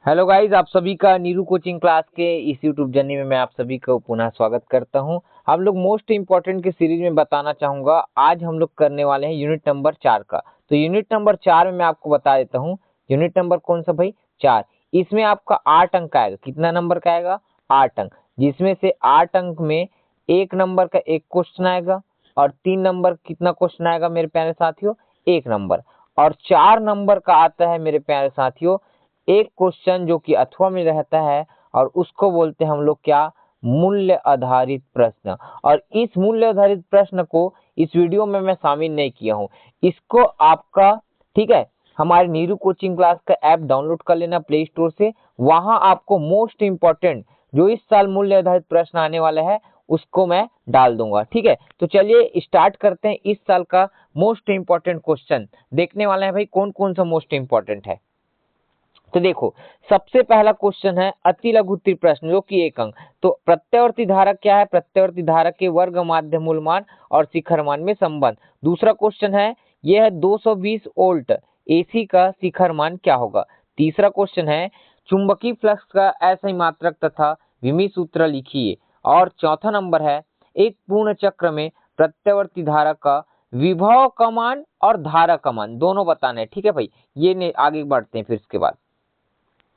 Hello guys, आप सभी का नीरू कोचिंग क्लास के इस यूट्यूब जर्नी में मैं आप सभी को पुनः स्वागत करता हूं। हम लोग मोस्ट इंपॉर्टेंट के सीरीज में बताना चाहूंगा। आज हम लोग करने वाले हैं यूनिट नंबर 4 का। तो यूनिट नंबर 4 में मैं आपको बता देता हूं। यूनिट नंबर कौन सा भाई? 4। इसमें आपका 8 अंक का आएगा। कितना नंबर का आएगा? 8 अंक। जिसमें से 8 अंक में 1 नंबर का एक क्वेश्चन आएगा और 3 नंबर कितना क्वेश्चन आएगा मेरे प्यारे साथियों? 1 नंबर। और 4 नंबर का आता है मेरे प्यारे साथियों एक क्वेश्चन जो कि अथवा में रहता है और उसको बोलते हैं हम लोग क्या? मूल्य आधारित प्रश्न। और इस मूल्य आधारित प्रश्न को इस वीडियो में मैं शामिल नहीं किया हूं। इसको आपका, ठीक है, हमारे नीरू कोचिंग क्लास का ऐप डाउनलोड कर लेना प्ले स्टोर से। वहां आपको मोस्ट इंपॉर्टेंट जो इस साल मूल्य आधारित प्रश्न आने वाला है उसको मैं डाल दूंगा। ठीक है, तो चलिए स्टार्ट करते हैं। इस साल का मोस्ट इंपॉर्टेंट क्वेश्चन देखने वाले हैं भाई। कौन कौन सा मोस्ट इंपॉर्टेंट है? तो देखो, सबसे पहला क्वेश्चन है अति लघुत्तरी प्रश्न जो कि 1 अंक। तो प्रत्यावर्ती धारक क्या है? प्रत्यावर्ती धारक के वर्ग माध्य मूलमान और शिखर मान में संबंध। दूसरा क्वेश्चन है यह है 220 वोल्ट एसी का शिखर मान क्या होगा। तीसरा क्वेश्चन है चुंबकीय फ्लक्स का असही मात्रक तथा विमी सूत्र लिखिए। और चौथा नंबर है एक पूर्ण चक्र में प्रत्यावर्ती धारक का विभव का मान और धारा का मान दोनों बताना है। ठीक है भाई, ये आगे बढ़ते हैं। फिर इसके बाद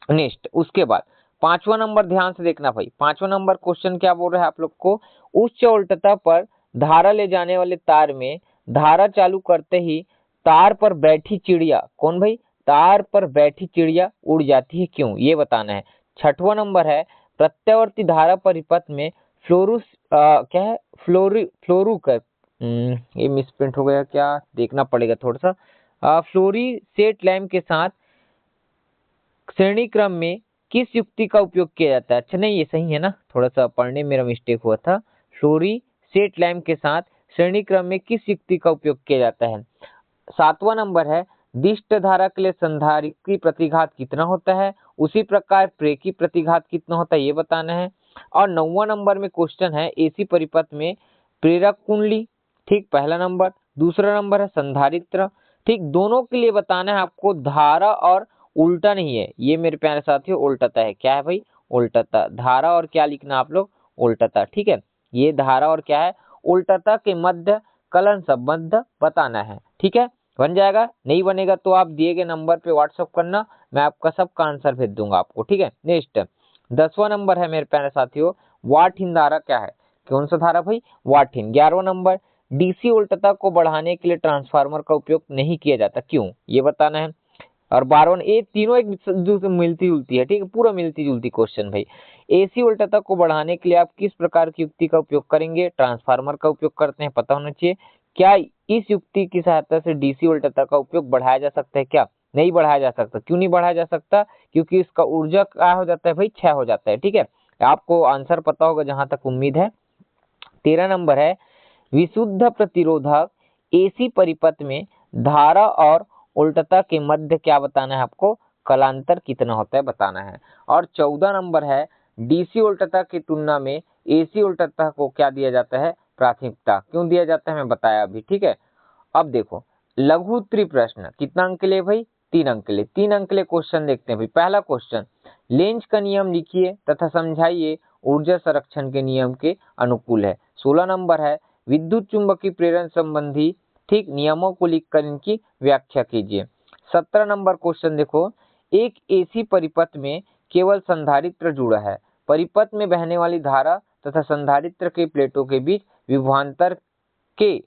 नेक्स्ट, उसके बाद 5वां नंबर ध्यान से देखना भाई। 5वां नंबर क्वेश्चन क्या बोल रहा है आप लोग को? उच्च वोल्टता पर धारा ले जाने वाले तार में धारा चालू करते ही तार पर बैठी चिड़िया, कौन भाई? तार पर बैठी चिड़िया उड़ जाती है, क्यों? ये बताना है। 6वां नंबर है प्रत्यावर्ती धारा परिपथ में क्या है? फ्लोरू कर ये मिसप्रिंट हो गया क्या, देखना पड़ेगा थोड़ा सा। फ्लोरीसेट लैम्प के साथ श्रेणी क्रम में किस युक्ति का उपयोग किया जाता है? अच्छा नहीं, ये सही है ना, थोड़ा सा पढ़ने में मेरा मिस्टेक हुआ था। फ्लोरी सेट लैम्प के साथ श्रेणी क्रम में किस युक्ति का उपयोग किया जाता है? 7वां नंबर है दिष्ट धारा के लिए संधारित्री प्रतिघात कितना होता है, उसी प्रकार प्रेरकी प्रतिघात कितना होता है, ये बताना है। और 9वां नंबर में क्वेश्चन है एसी परिपथ में प्रेरक कुंडली, ठीक, पहला नंबर। दूसरा नंबर है संधारित्र, ठीक, दोनों के लिए बताना है आपको धारा और उल्टा नहीं है ये मेरे प्यारे साथियों, उल्टता है। क्या है भाई? उल्टता। धारा और क्या लिखना आप लोग? उल्टता। ठीक है, ये धारा और क्या है? उल्टता के मध्य कलन संबंध बताना है। ठीक है, बन जाएगा। नहीं बनेगा तो आप दिए गए नंबर पे व्हाट्सअप करना, मैं आपका सबका आंसर भेज दूंगा आपको। ठीक है, नेक्स्ट 10वां नंबर है मेरे प्यारे साथियों वाटहीन धारा क्या है? कौन सा धारा भाई? वाटहीन। 11वां नंबर डीसी उल्टता को बढ़ाने के लिए ट्रांसफार्मर का उपयोग नहीं किया जाता, क्यों? ये बताना है। और 12वां, ये तीनों एक दूसरे से मिलती जुलती है, ठीक है, पूरा मिलती जुलती क्वेश्चन भाई। एसी उल्टता को बढ़ाने के लिए आप किस प्रकार की युक्ति का उपयोग करेंगे? ट्रांसफार्मर का उपयोग करते हैं, पता होना चाहिए। क्या इस युक्ति की सहायता से डीसी उल्टता का उपयोग बढ़ाया जा सकता है? क्या नहीं बढ़ाया जा सकता? क्यों नहीं बढ़ाया जा सकता? क्योंकि इसका ऊर्जा क्या हो जाता है भाई? क्षय हो जाता है। ठीक है, आपको आंसर पता होगा जहां तक उम्मीद है। 13 नंबर है विशुद्ध प्रतिरोधक एसी परिपथ में धारा और उल्टता के मध्य क्या बताना है आपको? कलांतर कितना होता है बताना है। और 14 नंबर है डीसी उल्टता की तुलना में एसी उल्टता को क्या दिया जाता है? प्राथमिकता। क्यों दिया जाता है मैं बताया अभी। ठीक है, अब देखो लघु उत्तरी प्रश्न कितना अंक के लिए भाई? 3 अंक के लिए। 3 अंक के लिए क्वेश्चन देखते हैं भाई। पहला क्वेश्चन लेंज का नियम लिखिए तथा समझाइए ऊर्जा संरक्षण के नियम के अनुकूल है। 16 नंबर है विद्युत चुंबकीय प्रेरण संबंधी, ठीक, नियमों को लिखकर इनकी व्याख्या कीजिए। 17 नंबर क्वेश्चन देखो एक एसी परिपथ में केवल संधारित्र जुड़ा है, परिपथ में बहने वाली धारा तथा संधारित्र के प्लेटों के बीच विभवांतर के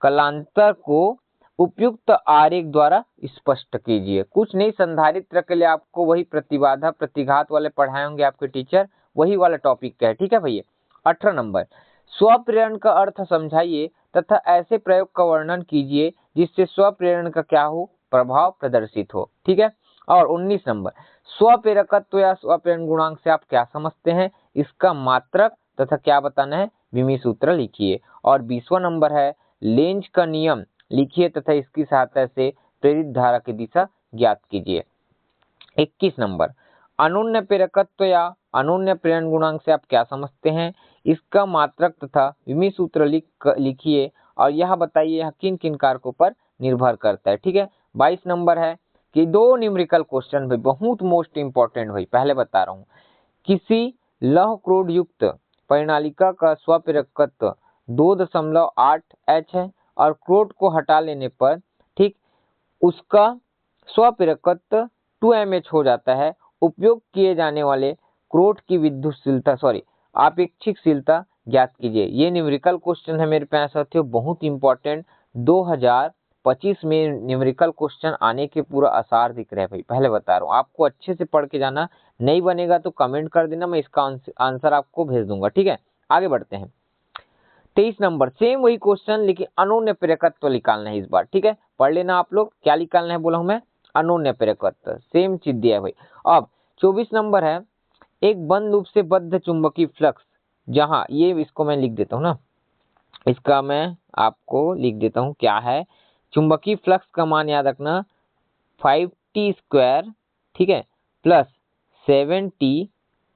कलांतर को उपयुक्त आरेख द्वारा स्पष्ट कीजिए। कुछ नहीं, संधारित्र के लिए आपको वही प्रतिबाधा प्रतिघात वाले पढ़ाए होंगे आपके टीचर, वही वाला टॉपिक का है। ठीक है भैया। 18 नंबर स्वप्रेरण का अर्थ समझाइए तथा ऐसे प्रयोग का वर्णन कीजिए जिससे स्वप्रेरण का क्या हो? प्रभाव प्रदर्शित हो। ठीक है। और 19 नंबर स्वप्रेरकत्व या स्वप्रेरण गुणांक से आप क्या समझते हैं? इसका मात्रक तथा क्या बताना है? विमी सूत्र लिखिए। और 20वां नंबर है लेंज का नियम लिखिए तथा इसकी सहायता से प्रेरित धारा की दिशा ज्ञात कीजिए। 21 नंबर अनुन्य प्रेरकत्व या अनुन्य प्रेरण गुणांक से आप क्या समझते हैं? इसका मात्रक तथा विमी सूत्र लिखिए और यह बताइए यह किन किन कारकों पर निर्भर करता है। ठीक है। 22 नंबर है कि दो न्यूमेरिकल क्वेश्चन भाई बहुत मोस्ट इंपॉर्टेंट भाई, पहले बता रहा हूँ। किसी लौह क्रोड युक्त परिनालिका का स्वप्रेरकत्व 2.8 H है और क्रोड को हटा लेने पर ठीक उसका स्वप्रेरकत्व 2 mH हो जाता है। उपयोग किए जाने वाले क्रोड की विद्युतशीलता आपेक्षिकशीलता ज्ञात कीजिए। ये न्यूमेरिकल क्वेश्चन है मेरे प्यारे साथियों, बहुत इंपॉर्टेंट। 2025 में न्यूमेरिकल क्वेश्चन आने के पूरा आसार दिख रहे हैं भाई, पहले बता रहा हूँ। आपको अच्छे से पढ़ के जाना, नहीं बनेगा तो कमेंट कर देना, मैं इसका आंसर आपको भेज दूंगा, ठीक है। आगे बढ़ते हैं। 23 नंबर, सेम वही क्वेश्चन लेकिन अनोन्य प्रेरकत्व निकालना है इस बार, ठीक है। पढ़ लेना आप लोग, क्या निकालना है बोला हूं मैं, अनोन्य प्रेरकत्व, सेम चीज दिया है भाई। अब 24 नंबर है, एक बंद लूप से बद्ध चुंबकीय फ्लक्स, जहां ये इसको मैं लिख देता हूं ना, इसका मैं आपको लिख देता हूं क्या है। चुंबकीय फ्लक्स का मान याद रखना 5t² ठीक है, प्लस 7t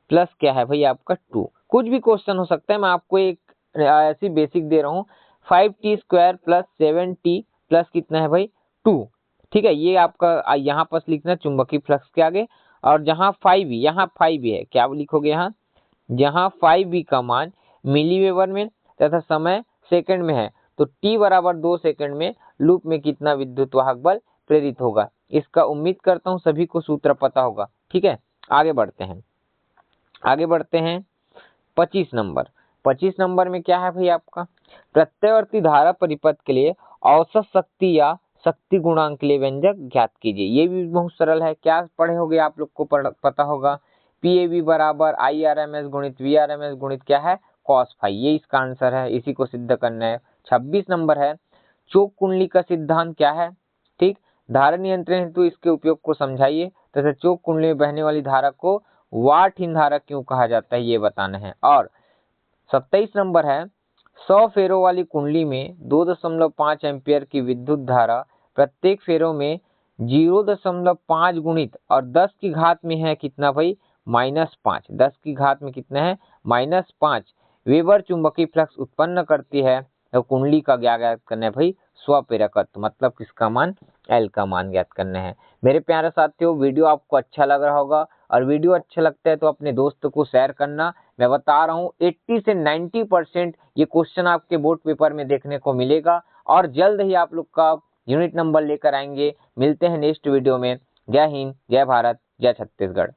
प्लस क्या है भाई आपका 2। कुछ भी क्वेश्चन हो सकता है, मैं आपको एक ऐसी बेसिक दे रहा हूँ। 5t² प्लस 7t प्लस कितना है भाई 2, ठीक है। ये आपका यहाँ पर लिखना चुंबकीय फ्लक्स के आगे, और जहाँ 5v, यहाँ 5v है, क्या लिखोगे यहाँ, जहाँ 5v का मान मिलीवेबर में तथा समय सेकंड में है, तो t बराबर 2 सेकंड में लूप में कितना विद्युत वाहक बल प्रेरित होगा। इसका उम्मीद करता हूँ सभी को सूत्र पता होगा, ठीक है। आगे बढ़ते हैं। 25 नंबर। 25 नंबर में क्या है भाई आपका, प्रत्यावर्ती धारा परिपथ के लिए औसत शक्ति या शक्ति गुणांक के लिए व्यंजक ज्ञात कीजिए। ये भी बहुत सरल है, क्या पढ़े होगे आप लोग को पता होगा, PAV बराबर IRMS गुणित VRMS गुणित क्या है कॉस फाई, ये इसका आंसर है, इसी को सिद्ध करना है। 26 नंबर है, चोक कुंडली का सिद्धांत क्या है, ठीक। धारा नियंत्रण हेतु इसके उपयोग को समझाइए तथा चोक कुंडली में बहने वाली धारा को वाटहीन धारा क्यों कहा जाता है, ये बताना है। और 27 नंबर है, 100 फेरों वाली कुंडली में 2.5 एम्पियर की विद्युत धारा प्रत्येक फेरों में 0.5 गुणित और 10 की घात में है कितना भाई -5, 10 की घात में कितना है -5 वेबर चुंबकीय फ्लक्स उत्पन्न करती है। तो कुंडली का क्या ज्ञात करना है भाई, स्वप्रेरकत्व, मतलब किसका मान, L का मान ज्ञात करना है। मेरे प्यारे साथियों, वीडियो आपको अच्छा लग रहा होगा, और वीडियो अच्छा लगता है तो अपने दोस्तों को शेयर करना। मैं बता रहा हूँ 80 से 90% ये क्वेश्चन आपके बोर्ड पेपर में देखने को मिलेगा, और जल्द ही आप लोग का यूनिट नंबर लेकर आएंगे। मिलते हैं नेक्स्ट वीडियो में। जय हिंद, जय भारत, जय छत्तीसगढ़।